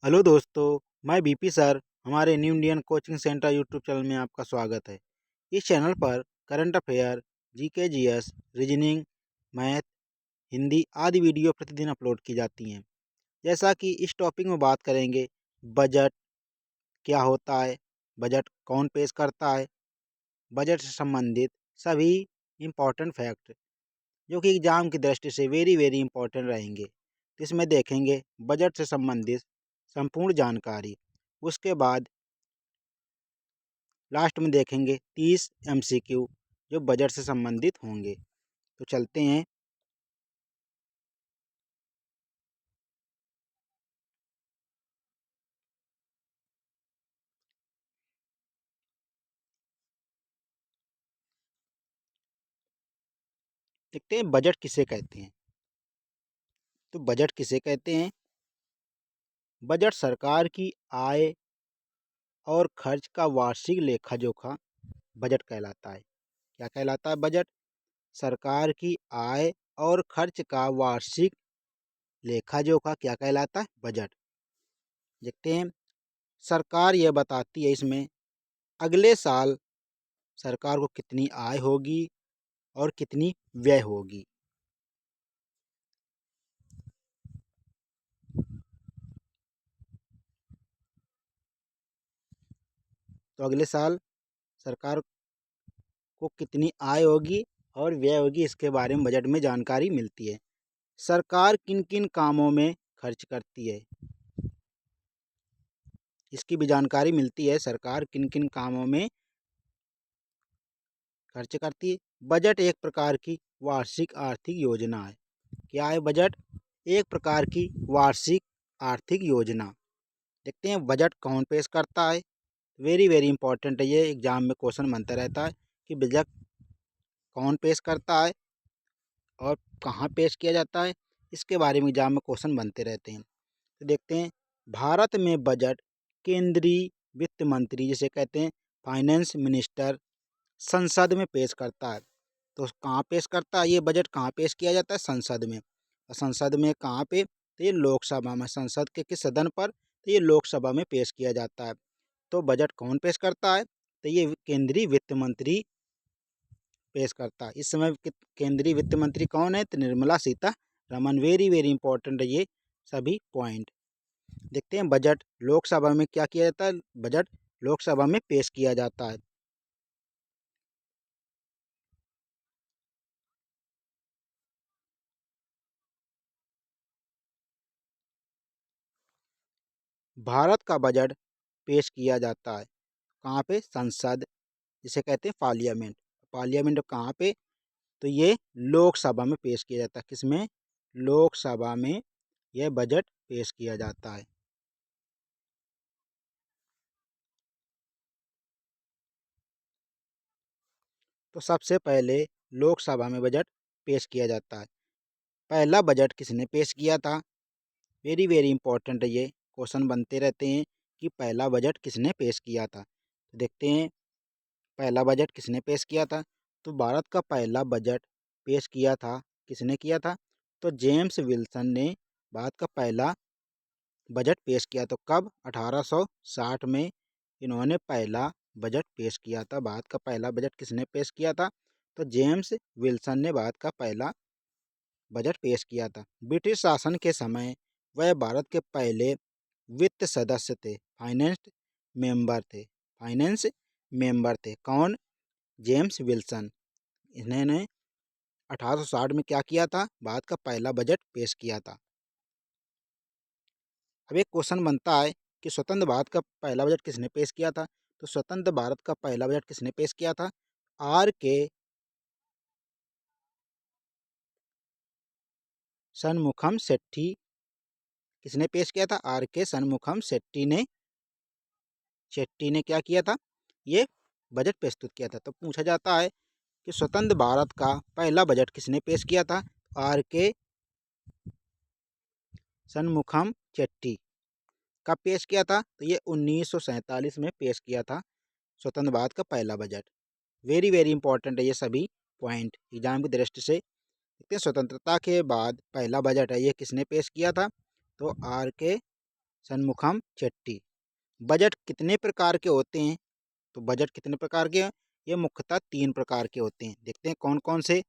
Hello दोस्तों, मैं BP sir. हमारे new Indian coaching centre YouTube channel में आपका स्वागत है। इस चैनल पर current affair, GK, GS, reasoning, math, Hindi आदि वीडियो प्रतिदिन अपलोड की जाती हैं। जैसा कि इस टॉपिक में बात करेंगे, बजट क्या होता है, बजट कौन पेश करता है, बजट से संबंधित सभी इम्पॉर्टेंट फैक्ट जो कि एग्जाम की दृष्टि से वेरी वेरी इंपॉर्टेंट रहेंगे। तो इसमें देखेंगे बजट से संबंधित संपूर्ण जानकारी। उसके बाद लास्ट में देखेंगे 30 एमसीक्यू जो बजट से संबंधित होंगे। तो चलते हैं। देखते हैं बजट किसे कहते हैं। तो बजट किसे कहते हैं? बजट सरकार की आय और खर्च का वार्षिक लेखा जोखा बजट कहलाता है। क्या कहलाता है? बजट सरकार की आय और खर्च का वार्षिक लेखा जोखा क्या कहलाता है? बजट। देखते हैं। सरकार यह बताती है इसमें अगले साल सरकार को कितनी आय होगी और कितनी व्यय होगी। तो अगले साल सरकार को कितनी आय होगी और व्यय होगी, इसके बारे में बजट में जानकारी मिलती है। सरकार किन किन कामों में खर्च करती है, इसकी भी जानकारी मिलती है। सरकार किन किन कामों में खर्च करती है। बजट एक प्रकार की वार्षिक आर्थिक योजना है। क्या है बजट? एक प्रकार की वार्षिक आर्थिक योजना। देखते हैं बजट कौन पेश करता है। वेरी वेरी इंपॉर्टेंट है, ये एग्जाम में क्वेश्चन बनता रहता है कि बजट कौन पेश करता है और कहाँ पेश किया जाता है। इसके बारे में एग्जाम में क्वेश्चन बनते रहते हैं। तो देखते हैं। भारत में बजट केंद्रीय वित्त मंत्री जिसे कहते हैं फाइनेंस मिनिस्टर संसद में पेश करता है। तो कहाँ पेश करता है? ये बजट कहाँ पेश किया जाता है? संसद में। और संसद में कहाँ पे? तो ये लोकसभा में। संसद के किस सदन पर? तो ये लोकसभा में पेश किया जाता है। तो बजट कौन पेश करता है? तो ये केंद्रीय वित्त मंत्री पेश करता है। इस समय केंद्रीय वित्त मंत्री कौन है? तो Nirmala Sitharaman. Very very important है ये सभी पॉइंट। देखते हैं बजट लोकसभा में क्या किया जाता है। बजट लोकसभा में पेश किया जाता है। भारत का बजट पेश किया जाता है कहाँ पे? संसद जिसे कहते हैं पार्लियामेंट। पार्लियामेंट कहाँ पे? तो ये लोकसभा में पेश किया जाता है। किसमें? लोकसभा में यह बजट पेश किया जाता है। तो सबसे पहले लोकसभा में बजट पेश किया जाता है। पहला बजट किसने पेश किया था? वेरी वेरी इंपॉर्टेंट है, ये क्वेश्चन बनते रहते हैं कि पहला बजट किसने पेश किया था। तो देखते हैं पहला बजट किसने पेश किया था। तो भारत का पहला बजट पेश किया था, किसने किया था? तो जेम्स विल्सन ने भारत का पहला बजट पेश किया। तो कब? 1860 में इन्होंने पहला बजट पेश किया था। भारत का पहला बजट किसने पेश किया था? तो जेम्स विल्सन ने भारत का पहला बजट पेश किया था। ब्रिटिश शासन के समय वह भारत के पहले वित्त सदस्य थे, फाइनेंस मेंबर थे। कौन? James Wilson. इन्होंने 1860 में क्या किया था? भारत का पहला बजट पेश किया था। अब एक क्वेश्चन बनता है कि स्वतंत्र भारत का पहला बजट किसने पेश किया था। तो स्वतंत्र भारत का पहला बजट किसने पेश किया था? आर के षणमुखम शेट्टी। किसने पेश किया था? आर के षणमुखम शेट्टी ने क्या किया था? ये बजट प्रस्तुत किया था। तो पूछा जाता है कि स्वतंत्र भारत का पहला बजट किसने पेश किया था? आर के षणमुखम शेट्टी। कब पेश किया था? तो ये 1947 में पेश किया था स्वतंत्र भारत का पहला बजट। वेरी वेरी इंपॉर्टेंट है ये सभी पॉइंट एग्जाम की दृष्टि से। देखते हैं स्वतंत्रता के बाद पहला बजट है ये किसने पेश किया था? तो आर के षणमुखम चेट्टी। बजट कितने प्रकार के होते हैं? तो बजट कितने प्रकार के हैं? ये मुख्यतः 3 प्रकार के होते हैं। देखते हैं कौन कौन से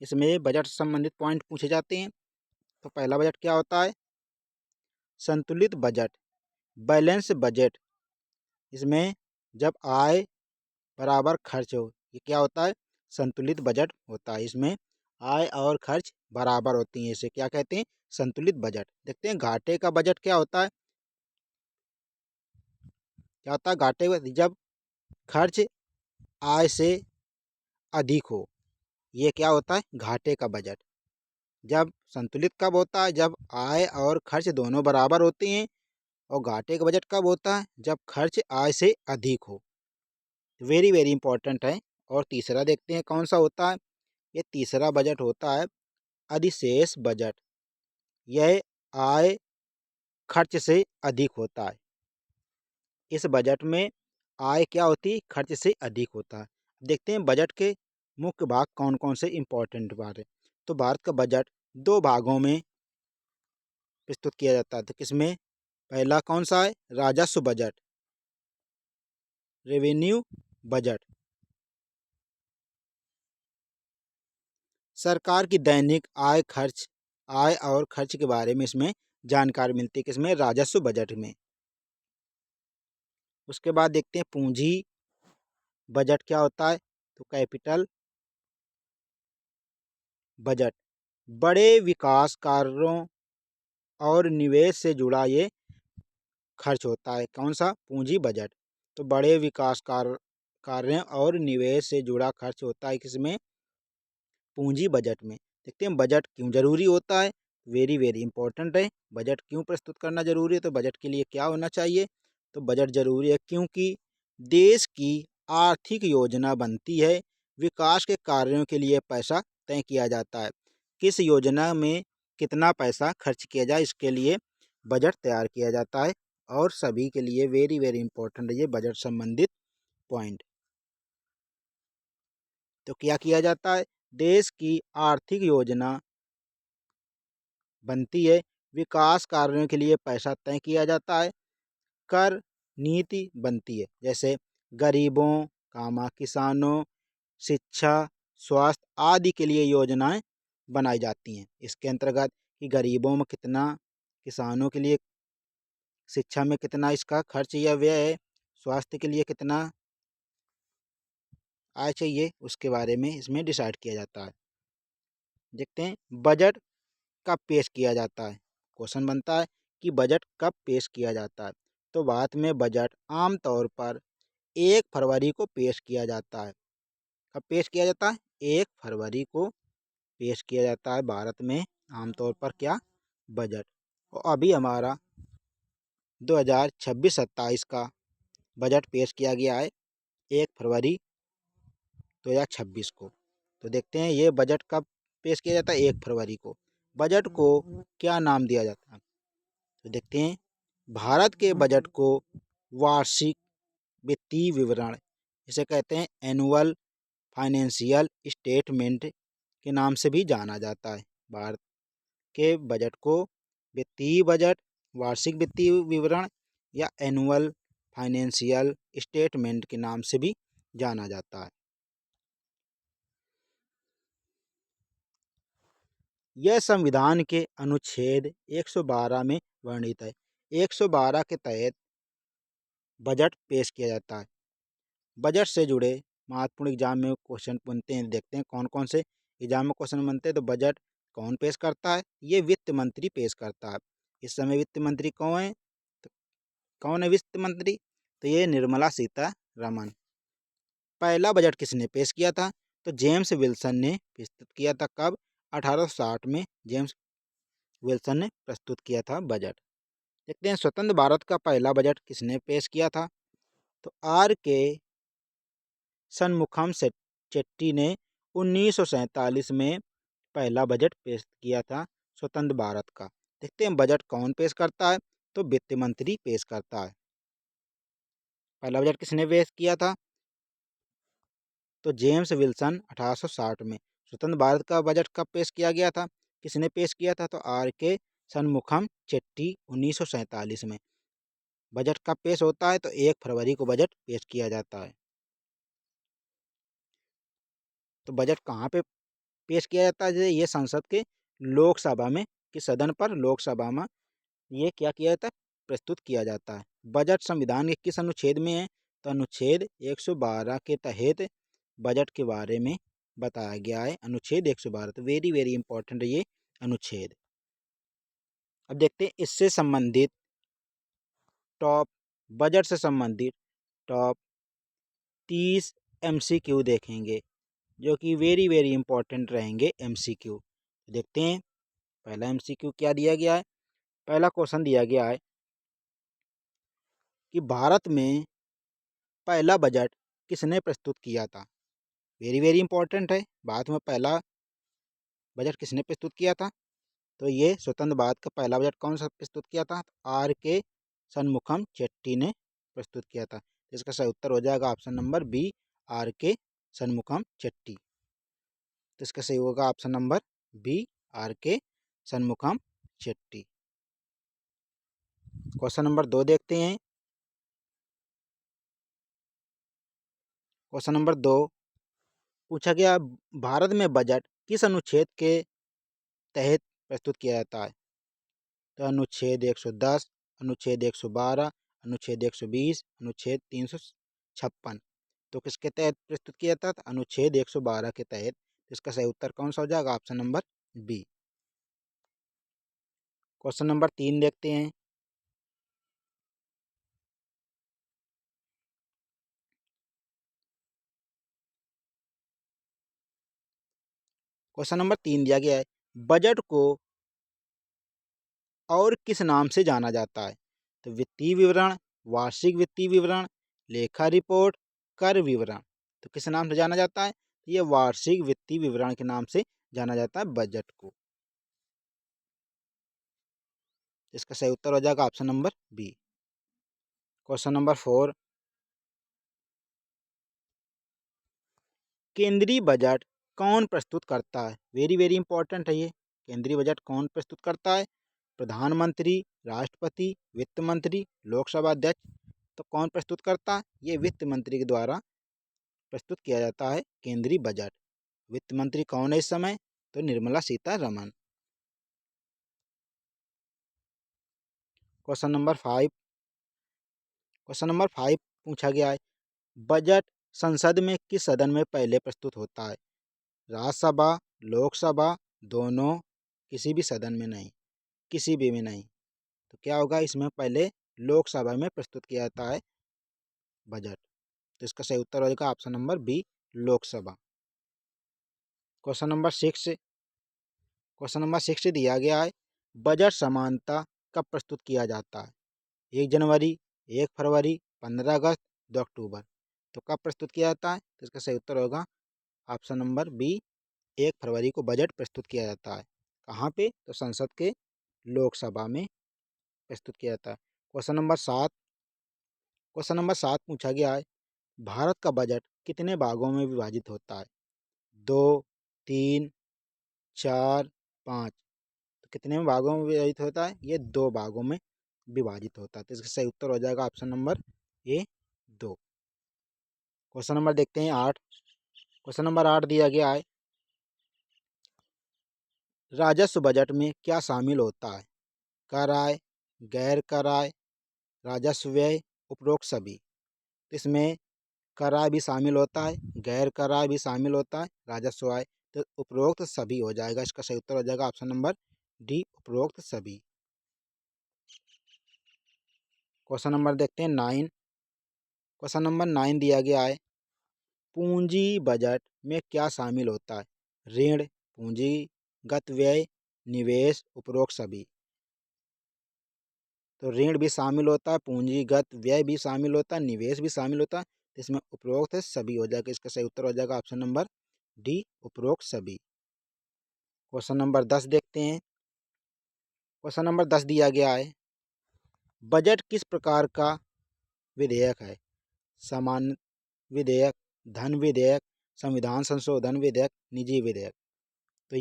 इसमें बजट से संबंधित पॉइंट पूछे जाते हैं। तो पहला बजट क्या होता है? संतुलित बजट, बैलेंस बजट। इसमें जब आय बराबर खर्च हो, ये क्या होता है? संतुलित बजट होता है। इसमें आय और खर्च बराबर होती हैं, इसे क्या कहते हैं? संतुलित बजट। देखते हैं घाटे का बजट क्या होता है? क्या होता है घाटे का? जब खर्च आय से अधिक हो, ये क्या होता है? घाटे का बजट। जब संतुलित कब होता है? जब आय और खर्च दोनों बराबर होते हैं। और घाटे का बजट कब होता है? जब खर्च आय से अधिक हो। वेरी वेरी इंपॉर्टेंट है। और तीसरा देखते हैं कौन सा होता है? ये तीसरा बजट होता है अधिशेष बजट। यह आय खर्च से अधिक होता है। इस बजट में आय क्या होती है? खर्च से अधिक होता है। देखते हैं बजट के मुख्य भाग कौन कौन से इंपॉर्टेंट बात है। तो भारत का बजट 2 भागों में प्रस्तुत किया जाता है। तो किसमें? पहला कौन सा है? राजस्व बजट, रेवेन्यू बजट। सरकार की दैनिक आय और खर्च के बारे में इसमें जानकारी मिलती है। किसमें? राजस्व बजट में। उसके बाद देखते हैं पूंजी बजट क्या होता है? तो कैपिटल बजट, बड़े विकास कार्यों और निवेश से जुड़ा ये खर्च होता है। कौन सा? पूंजी बजट। तो बड़े विकास कार्यों और निवेश से जुड़ा खर्च होता है किसमें? पूंजी बजट में। देखते हैं बजट क्यों जरूरी होता है? वेरी वेरी इंपॉर्टेंट है। बजट क्यों प्रस्तुत करना जरूरी है? तो बजट के लिए क्या होना चाहिए? तो बजट जरूरी है क्योंकि देश की आर्थिक योजना बनती है। विकास के कार्यों के लिए पैसा तय किया जाता है। किस योजना में कितना पैसा खर्च किया जाए, इसके लिए बजट तैयार किया जाता है। और सभी के लिए वेरी वेरी इंपॉर्टेंट है ये बजट संबंधित पॉइंट। तो क्या किया जाता है? देश की आर्थिक योजना बनती है। विकास कार्यों के लिए पैसा तय किया जाता है। कर नीति बनती है। जैसे गरीबों किसानों, शिक्षा, स्वास्थ्य आदि के लिए योजनाएं बनाई जाती हैं। इसके अंतर्गत कि गरीबों में कितना, किसानों के लिए, शिक्षा में कितना इसका खर्च या व्यय है, स्वास्थ्य के लिए कितना आय चाहिए, उसके बारे में इसमें डिसाइड किया जाता है। देखते हैं बजट कब पेश किया जाता है। क्वेश्चन बनता है कि बजट कब पेश किया जाता है। तो भारत में बजट आमतौर पर 1 फरवरी को पेश किया जाता है। कब पेश किया जाता है? 1 फरवरी को पेश किया जाता है भारत में आमतौर पर क्या? बजट। और अभी हमारा 2026-27 का बजट पेश किया गया है 1 फरवरी 2026 को। तो देखते हैं ये बजट कब पेश किया जाता है? 1 फरवरी को। बजट को क्या नाम दिया जाता है? तो देखते हैं भारत के बजट को वार्षिक वित्तीय विवरण, इसे कहते हैं एनुअल फाइनेंशियल स्टेटमेंट के नाम से भी जाना जाता है। भारत के बजट को वित्तीय बजट, वार्षिक वित्तीय विवरण या एनुअल फाइनेंशियल स्टेटमेंट के नाम से भी जाना जाता है। यह संविधान के अनुच्छेद 112 में वर्णित है। 112 के तहत बजट पेश किया जाता है। बजट से जुड़े महत्वपूर्ण एग्जाम में क्वेश्चन बनते हैं। देखते हैं कौन कौन से एग्जाम में क्वेश्चन बनते हैं। तो बजट कौन पेश करता है? ये वित्त मंत्री पेश करता है। इस समय वित्त मंत्री कौन है? तो कौन है वित्त मंत्री? तो ये निर्मला सीतारमण। पहला बजट किसने पेश किया था? तो जेम्स विल्सन ने प्रस्तुत किया था। कब? 1860 में जेम्स विल्सन ने प्रस्तुत किया था बजट। देखते हैं स्वतंत्र भारत का पहला बजट किसने पेश किया था? तो आर के षणमुखम चेट्टी ने 1947 में पहला बजट पेश किया था स्वतंत्र भारत का। देखते हैं बजट कौन पेश करता है? तो वित्त मंत्री पेश करता है। पहला बजट किसने पेश किया था? तो जेम्स विल्सन 1860 में। स्वतंत्र भारत का बजट कब पेश किया गया था? किसने पेश किया था? तो आर के षणमुखम चेट्टी 1947 में। बजट कब पेश होता है? तो 1 फरवरी को बजट पेश किया जाता है। तो बजट कहाँ पे पेश किया जाता है? जैसे ये संसद के लोकसभा में, कि सदन पर, लोकसभा में ये क्या किया जाता है? प्रस्तुत किया जाता है। बजट संविधान के किस अनुच्छेद में है? तो अनुच्छेद 112 के तहत बजट के बारे में बताया गया है। अनुच्छेद 112, तो वेरी वेरी इंपॉर्टेंट है ये अनुच्छेद। अब देखते हैं इससे संबंधित टॉप, बजट से संबंधित टॉप 30 MCQ देखेंगे, जो कि वेरी वेरी इंपॉर्टेंट रहेंगे MCQ। देखते हैं पहला MCQ क्या दिया गया है। पहला क्वेश्चन दिया गया है कि भारत में पहला बजट किसने प्रस्तुत किया था? वेरी वेरी इंपॉर्टेंट है। भारत में पहला बजट किसने प्रस्तुत किया था? तो ये स्वतंत्र भारत का पहला बजट कौन सा प्रस्तुत किया था? R.K. शनमुखम चेट्टी ने प्रस्तुत किया था। इसका सही उत्तर हो जाएगा option number B, R.K. Shanmukham Chetty. तो इसका सही होगा option number B, R.K. Shanmukham Chetty. Question number 2 देखते हैं। क्वेश्चन नंबर 2 पूछा गया, भारत में बजट किस अनुच्छेद के तहत प्रस्तुत किया जाता है? तो अनुच्छेद 110, अनुच्छेद 112, अनुच्छेद 120, अनुच्छेद 356। तो किसके तहत प्रस्तुत किया था? अनुच्छेद 112 के तहत। इसका सही उत्तर कौन सा हो जाएगा? Option number B. Question number 3 देखते हैं। क्वेश्चन नंबर 3 दिया गया है, बजट को और किस नाम से जाना जाता है? तो वित्तीय विवरण, वार्षिक वित्तीय विवरण, लेखा रिपोर्ट, कर विवरण। तो किस नाम से जाना जाता है? तो ये वार्षिक वित्तीय विवरण के नाम से जाना जाता है बजट को। इसका सही उत्तर हो जाएगा option number B. Question number 4, केंद्रीय बजट कौन प्रस्तुत करता है? वेरी वेरी इंपॉर्टेंट है ये। केंद्रीय बजट कौन प्रस्तुत करता है? प्रधानमंत्री, राष्ट्रपति, वित्त मंत्री, लोकसभा अध्यक्ष। तो कौन प्रस्तुत करता है? ये वित्त मंत्री के द्वारा प्रस्तुत किया जाता है केंद्रीय बजट। वित्त मंत्री कौन है इस समय? तो Nirmala Sitharaman. Question number 5, question number 5 पूछा गया है, बजट संसद में किस सदन में पहले प्रस्तुत होता है? राज्यसभा, लोकसभा, दोनों, किसी भी सदन में नहीं, किसी भी में नहीं। तो क्या होगा? इसमें पहले लोकसभा में प्रस्तुत किया जाता है बजट। तो इसका सही उत्तर हो जाएगा option number B, Lok Sabha. Question number 6, question number 6 दिया गया है, बजट समानता कब प्रस्तुत किया जाता है? 1 जनवरी, 1 फरवरी, 15 अगस्त, 2 अक्टूबर। तो कब प्रस्तुत किया जाता है? तो इसका सही उत्तर होगा ऑप्शन नंबर बी, 1 फरवरी को बजट प्रस्तुत किया जाता है। कहाँ पे? तो संसद के लोकसभा में प्रस्तुत किया जाता है। क्वेश्चन नंबर 7 पूछा गया है, भारत का बजट कितने भागों में विभाजित होता है? 2, 3, 4, 5। तो कितने भागों में विभाजित होता है? ये 2 भागों में विभाजित होता है। तो इसका सही उत्तर हो जाएगा option number A, 2। Question number देखते हैं 8। क्वेश्चन नंबर 8 दिया गया है, राजस्व बजट में क्या शामिल होता है? कर आय, गैर कर आय, राजस्व व्यय, उपरोक्त सभी। इसमें कर आय भी शामिल होता है, गैर कर आय भी शामिल होता है, राजस्व आय। तो उपरोक्त सभी हो जाएगा। इसका सही उत्तर हो जाएगा ऑप्शन नंबर डी, उपरोक्त सभी। क्वेश्चन नंबर देखते हैं 9। क्वेश्चन नंबर 9 दिया गया है, पूंजी बजट में क्या शामिल होता है? ऋण, पूंजीगत व्यय, निवेश, उपरोक्त सभी। तो ऋण भी शामिल होता है, पूंजीगत व्यय भी शामिल होता है, निवेश भी शामिल होता है। तो इसमें उपरोक्त सभी हो जाएगा। इसका सही उत्तर हो जाएगा ऑप्शन नंबर डी, उपरोक्त सभी। क्वेश्चन नंबर 10 देखते हैं। क्वेश्चन नंबर 10 दिया गया है, बजट किस प्रकार का विधेयक है? सामान्य विधेयक, धन विधेयक, संविधान संशोधन विधेयक, निजी विधेयक। तो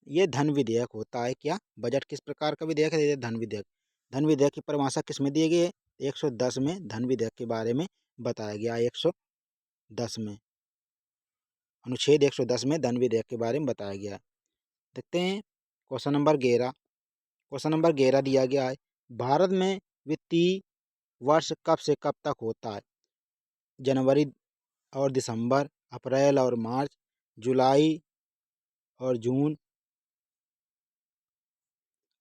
ये धन विधेयक होता है। क्या? बजट किस प्रकार का विधेयक है? ये धन विधेयक। धन विधेयक की परिभाषा किस में दी गई है? 110 में धन विधेयक के बारे में बताया गया है। 110 में, अनुच्छेद 110 में धन विधेयक के बारे में बताया गया है। देखते हैं क्वेश्चन नंबर 11। क्वेश्चन नंबर 11 दिया गया है, भारत में वित्तीय वर्ष कब से कब तक होता है? जनवरी और दिसंबर, अप्रैल और मार्च, जुलाई और जून,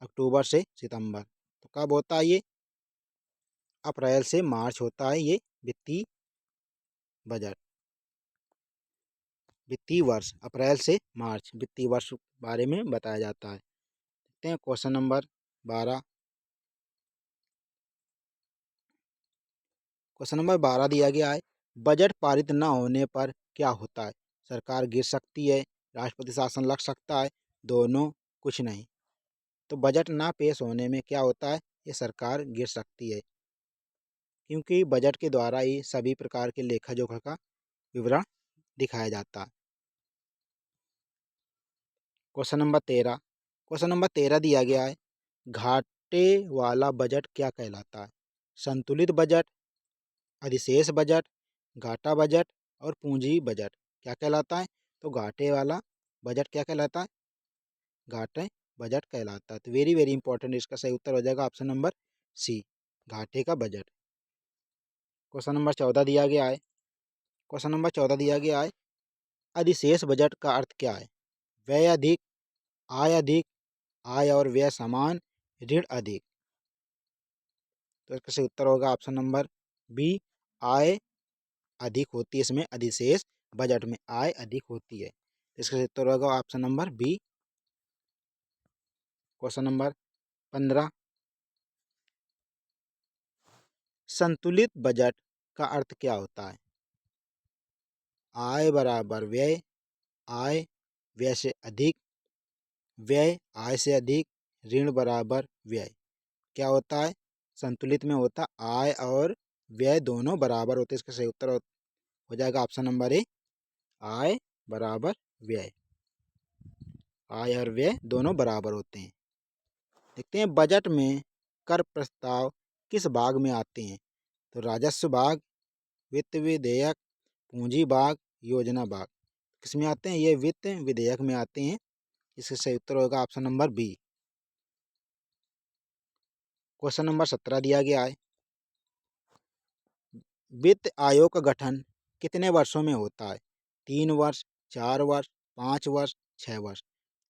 अक्टूबर से सितंबर। तो कब होता है ये? अप्रैल से मार्च होता है ये वित्तीय बजट। वित्तीय वर्ष अप्रैल से मार्च वित्तीय वर्ष बारे में बताया जाता है। देखते हैं क्वेश्चन नंबर 12। क्वेश्चन नंबर 12 दिया गया है, बजट पारित न होने पर क्या होता है? सरकार गिर सकती है, राष्ट्रपति शासन लग सकता है, दोनों, कुछ नहीं। तो बजट ना पेश होने में क्या होता है? ये सरकार गिर सकती है, क्योंकि बजट के द्वारा ही सभी प्रकार के लेखा जोखा का विवरण दिखाया जाता है। Question number 13। क्वेश्चन नंबर 13 दिया गया है, घाटे वाला बजट क्या कहलाता है? संतुलित बजट, अधिशेष बजट, घाटा बजट और पूंजी बजट क्या कहलाता है? तो घाटे वाला बजट क्या कहलाता है? घाटे बजट कहलाता है। तो वेरी वेरी इंपॉर्टेंट, इसका सही उत्तर हो जाएगा ऑप्शन नंबर सी, घाटे का बजट। क्वेश्चन नंबर 14 दिया गया है। क्वेश्चन नंबर 14 दिया गया है, अधिशेष बजट का अर्थ क्या है? व्यय अधिक, आय और व्यय समान, ऋण अधिक। तो इसका सही उत्तर होगा ऑप्शन नंबर बी, आय अधिक होती है। इसमें अधिशेष बजट में आय अधिक होती है। इसका सही उत्तर होगा option number B. Question number 15, संतुलित बजट का अर्थ क्या होता है? आय बराबर व्यय, आय व्यय से अधिक, व्यय आय से अधिक, ऋण बराबर व्यय। क्या होता है? संतुलित में होता आय और व्यय दोनों बराबर होते हैं। इसका सही उत्तर हो जाएगा ऑप्शन नंबर ए, आय बराबर व्यय। आय और व्यय दोनों बराबर होते हैं। देखते हैं बजट में कर प्रस्ताव किस भाग में आते हैं? तो राजस्व भाग, वित्त विधेयक, पूंजी भाग, योजना भाग। किस में आते हैं? ये वित्त विधेयक में आते हैं। इसका सही उत्तर होगा option number B. Question number 17 दिया गया है, वित्त आयोग का गठन कितने वर्षों में होता है? 3 वर्ष, 4 वर्ष, 5 वर्ष, 6 वर्ष।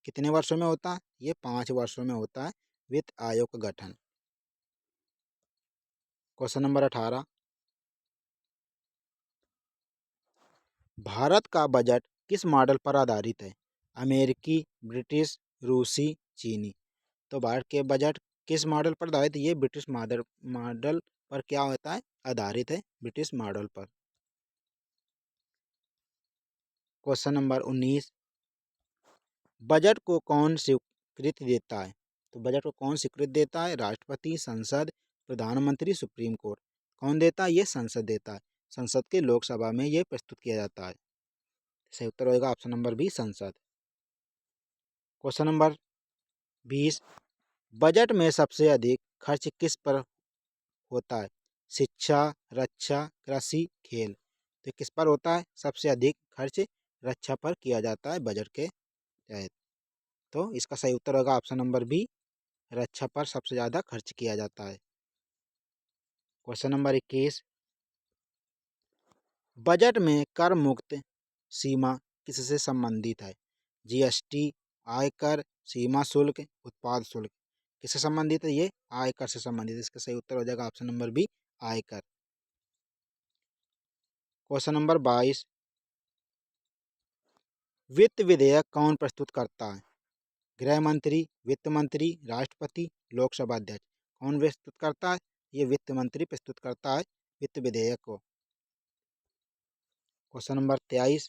कितने वर्षों में होता है? ये 5 वर्षों में होता है वित्त आयोग का गठन। क्वेश्चन नंबर 18, भारत का बजट किस मॉडल पर आधारित है? अमेरिकी, ब्रिटिश, रूसी, चीनी। तो भारत के बजट किस मॉडल पर आधारित है? ये ब्रिटिश मॉडल पर क्या होता है? आधारित है, ब्रिटिश मॉडल पर। क्वेश्चन नंबर 19, बजट को कौन स्वीकृति देता है? तो बजट को कौन स्वीकृति देता है? राष्ट्रपति, संसद, प्रधानमंत्री, सुप्रीम कोर्ट। कौन देता है? ये संसद देता है। संसद के लोकसभा में ये प्रस्तुत किया जाता है। सही उत्तर होगा ऑप्शन नंबर बी, संसद। क्वेश्चन नंबर 20, बजट में सबसे अधिक खर्च किस पर होता है? शिक्षा, रक्षा, कृषि, खेल। तो किस पर होता है? सबसे अधिक खर्च रक्षा पर किया जाता है बजट के तहत। तो इसका सही उत्तर होगा ऑप्शन नंबर बी, रक्षा पर सबसे ज़्यादा खर्च किया जाता है। क्वेश्चन नंबर 21, बजट में कर मुक्त सीमा किससे संबंधित है? जीएसटी, आयकर, सीमा शुल्क, उत्पाद शुल्क। किससे संबंधित है? ये आयकर से संबंधित है। इसका सही उत्तर हो जाएगा ऑप्शन नंबर बी, आयकर। क्वेश्चन नंबर 22, वित्त विधेयक कौन प्रस्तुत करता है? गृह मंत्री, वित्त मंत्री, राष्ट्रपति, लोकसभा अध्यक्ष। कौन प्रस्तुत करता है? ये वित्त मंत्री प्रस्तुत करता है वित्त विधेयक को। क्वेश्चन नंबर 23,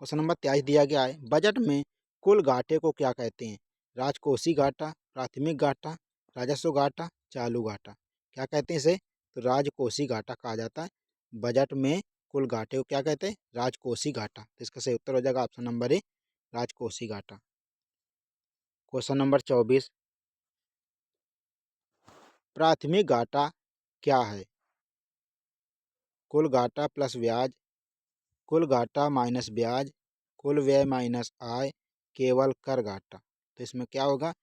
क्वेश्चन नंबर 23 दिया गया है, बजट में कुल घाटे को क्या कहते हैं? राजकोषीय घाटा, प्राथमिक घाटा, राजस्व घाटा, चालू घाटा। क्या कहते हैं इसे? तो राजकोषीय घाटा कहा जाता है। बजट में कुल घाटे को क्या कहते हैं? राजकोषीय घाटा। तो इसका सही उत्तर हो जाएगा ऑप्शन नंबर ए, राजकोषीय घाटा। क्वेश्चन नंबर 24, प्राथमिक घाटा क्या है? कुल घाटा प्लस ब्याज, कुल घाटा माइनस ब्याज, कुल व्यय माइनस आय, केवल कर घाटा। तो इसमें क्या होगा?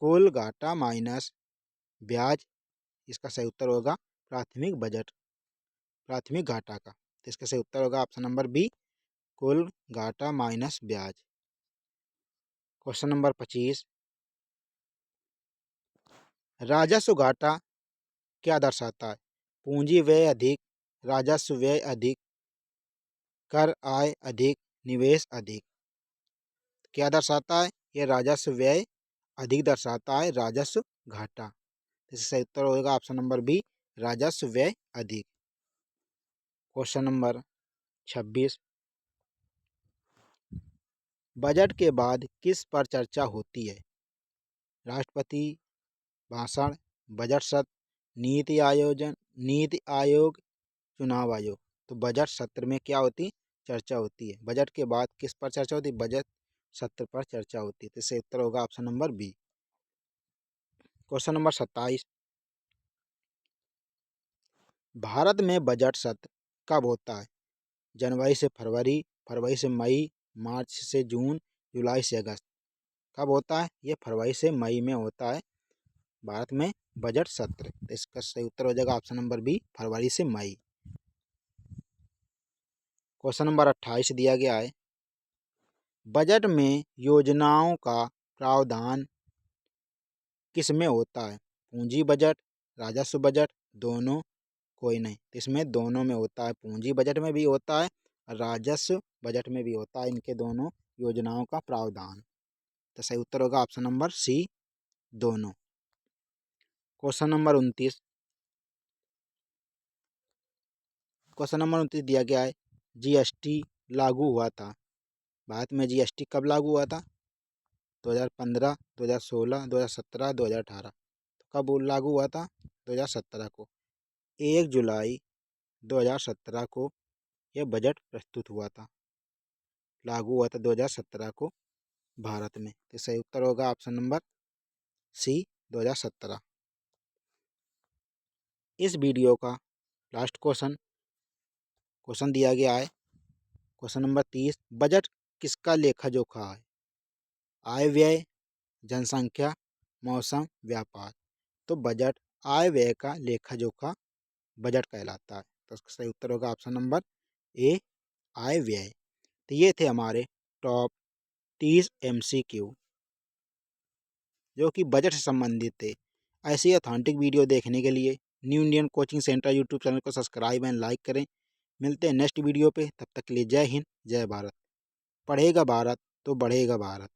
कुल घाटा माइनस ब्याज। इसका सही उत्तर होगा प्राथमिक बजट, प्राथमिक घाटा का। तो इसका सही उत्तर होगा ऑप्शन नंबर बी, कुल घाटा माइनस ब्याज। क्वेश्चन नंबर 25, राजस्व घाटा क्या दर्शाता है? पूंजी व्यय अधिक, राजस्व व्यय अधिक, कर आय अधिक, निवेश अधिक। क्या दर्शाता है? यह राजस्व व्यय अधिक दर्शाता है, राजस्व घाटा। इसका सही उत्तर होगा ऑप्शन नंबर बी, राजस्व व्यय अधिक। क्वेश्चन नंबर 26, बजट के बाद किस पर चर्चा होती है? राष्ट्रपति भाषण, बजट सत्र, नीति आयोग, चुनाव आयोग। तो बजट सत्र में क्या होती? चर्चा होती है। बजट के बाद किस पर चर्चा होती है? बजट सत्र पर चर्चा होती है। तो इससे उत्तर होगा option number B. Question number 27, Bharat में बजट सत्र कब होता है? जनवरी से फरवरी, फरवरी से मई, मार्च से जून, जुलाई से अगस्त। कब होता है? ये फरवरी से मई में होता है भारत में बजट सत्र। तो इसका सही उत्तर हो जाएगा ऑप्शन नंबर बी, फरवरी से मई। क्वेश्चन नंबर 28 दिया गया है, बजट में योजनाओं का प्रावधान किस में होता है? पूंजी बजट, राजस्व बजट, दोनों, कोई नहीं। तो इसमें दोनों में होता है, पूंजी बजट में भी होता है, राजस्व बजट में भी होता है, इनके दोनों योजनाओं का प्रावधान। तो सही उत्तर होगा ऑप्शन नंबर सी, दोनों। क्वेश्चन नंबर 29, क्वेश्चन नंबर 29 दिया गया है, जीएसटी लागू हुआ था, भारत में जीएसटी कब लागू हुआ था? 2015, 2016, 2017, 2018। तो कब लागू हुआ था? 2017 को। 1 जुलाई 2017 को यह बजट प्रस्तुत हुआ था, लागू हुआ था 2017 को भारत में। तो सही उत्तर होगा ऑप्शन नंबर सी, 2017। इस वीडियो का लास्ट क्वेश्चन दिया गया है, क्वेश्चन नंबर 30, बजट किसका लेखा जोखा है? आय व्यय, जनसंख्या, मौसम, व्यापार। तो बजट आय व्यय का लेखा जोखा बजट कहलाता है। तो इसका सही उत्तर होगा ऑप्शन नंबर ए, आय व्यय। तो ये थे हमारे टॉप 30 MCQ जो कि बजट से संबंधित थे। ऐसी ऑथेंटिक वीडियो देखने के लिए new Indian coaching centre YouTube channel को सब्सक्राइब एंड लाइक करें। मिलते हैं नेक्स्ट वीडियो पे, तब तक के लिए जय हिंद, जय भारत। पढ़ेगा भारत तो बढ़ेगा भारत।